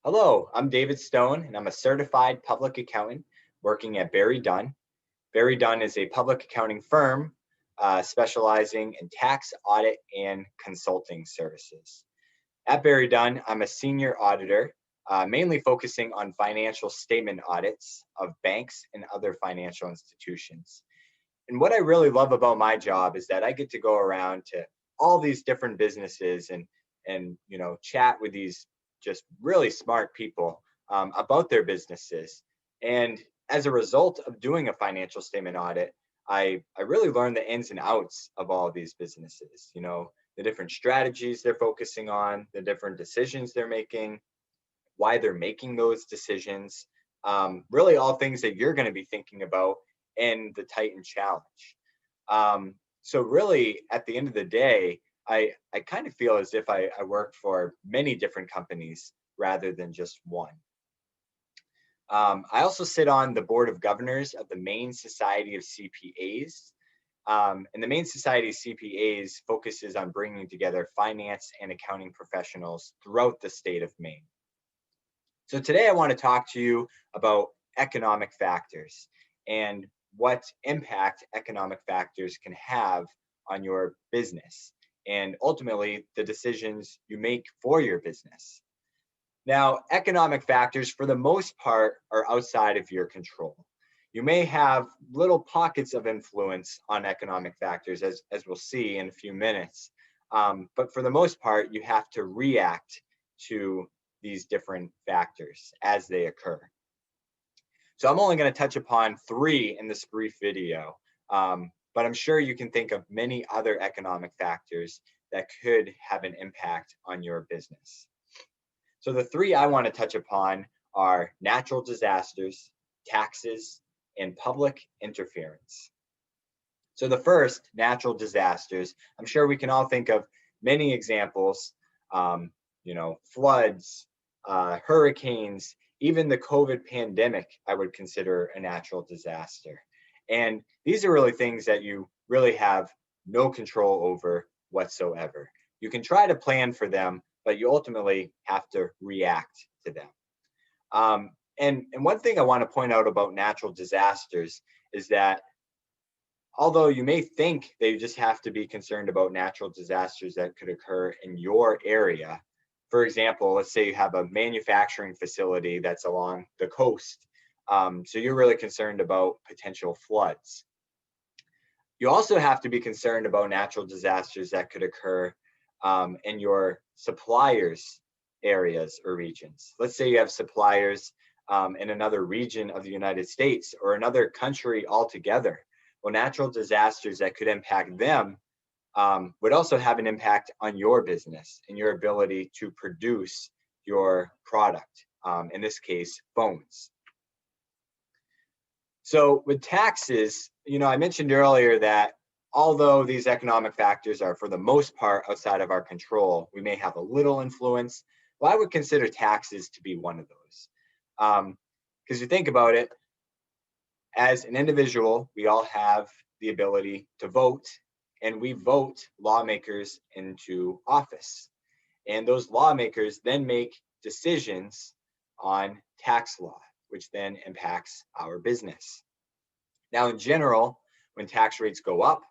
Hello, I'm David Stone, and I'm a certified public accountant working at Barry Dunn. Barry Dunn is a public accounting firm specializing in tax, audit, and consulting services. At Barry Dunn, I'm a senior auditor, mainly focusing on financial statement audits of banks and other financial institutions. And what I really love about my job is that I get to go around to all these different businesses and chat with these just really smart people about their businesses. And as a result of doing a financial statement audit, I really learned the ins and outs of all of these businesses. The different strategies they're focusing on, the different decisions they're making, why they're making those decisions, really all things that you're going to be thinking about in the Titan Challenge. So really, at the end of the day, I kind of feel as if I work for many different companies rather than just one. I also sit on the board of governors of the Maine Society of CPAs. And the Maine Society of CPAs focuses on bringing together finance and accounting professionals throughout the state of Maine. So today I want to talk to you about economic factors and what impact economic factors can have on your business and ultimately the decisions you make for your business. Now, economic factors for the most part are outside of your control. You may have little pockets of influence on economic factors, as we'll see in a few minutes. But for the most part, you have to react to these different factors as they occur. So I'm only going to touch upon three in this brief video, but I'm sure you can think of many other economic factors that could have an impact on your business. So the three I want to touch upon are natural disasters, taxes, and public interference. So the first, natural disasters, I'm sure we can all think of many examples, floods, hurricanes, even the COVID pandemic, I would consider a natural disaster. And these are really things that you really have no control over whatsoever. You can try to plan for them, but you ultimately have to react to them. And one thing I want to point out about natural disasters is that although you may think they just have to be concerned about natural disasters that could occur in your area, for example, let's say you have a manufacturing facility that's along the coast, so you're really concerned about potential floods. You also have to be concerned about natural disasters that could occur in your suppliers' areas or regions. Let's say you have suppliers in another region of the United States or another country altogether. Well, natural disasters that could impact them would also have an impact on your business and your ability to produce your product, in this case, phones. So with taxes, I mentioned earlier that although these economic factors are for the most part outside of our control, we may have a little influence. Well, I would consider taxes to be one of those. Because you think about it, as an individual, we all have the ability to vote, and we vote lawmakers into office. And those lawmakers then make decisions on tax law, which then impacts our business. Now, in general, when tax rates go up,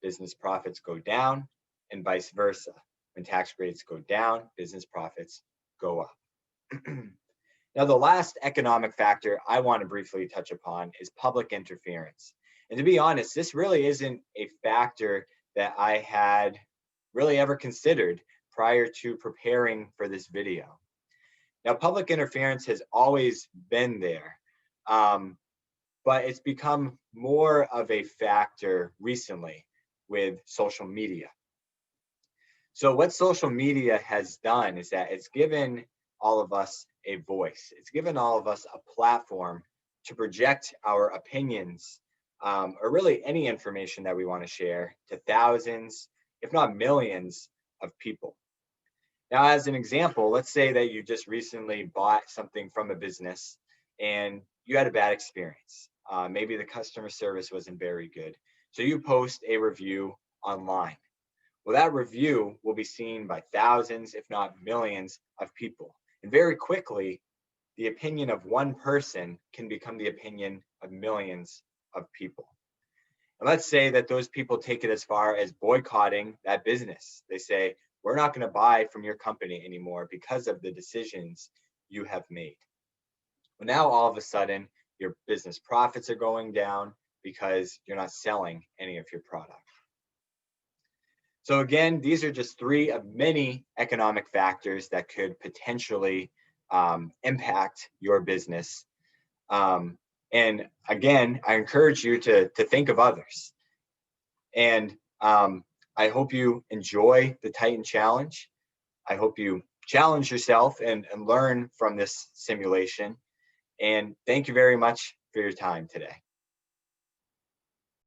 business profits go down, and vice versa. When tax rates go down, business profits go up. Now, the last economic factor I want to briefly touch upon is public interference. And to be honest, this really isn't a factor that I had really ever considered prior to preparing for this video. Now, public interference has always been there, but it's become more of a factor recently with social media. So what social media has done is that it's given all of us a voice. It's given all of us a platform to project our opinions, or really any information that we want to share to thousands, if not millions of people. Now, as an example, let's say that you just recently bought something from a business and you had a bad experience. Maybe the customer service wasn't very good. So you post a review online. Well, that review will be seen by thousands, if not millions of people. And very quickly, the opinion of one person can become the opinion of millions of people. And let's say that those people take it as far as boycotting that business. They say, we're not going to buy from your company anymore because of the decisions you have made. Well, now all of a sudden, your business profits are going down because you're not selling any of your product. So again, these are just three of many economic factors that could potentially impact your business. And again, I encourage you to think of others. And I hope you enjoy the Titan Challenge. I hope you challenge yourself and learn from this simulation. And thank you very much for your time today.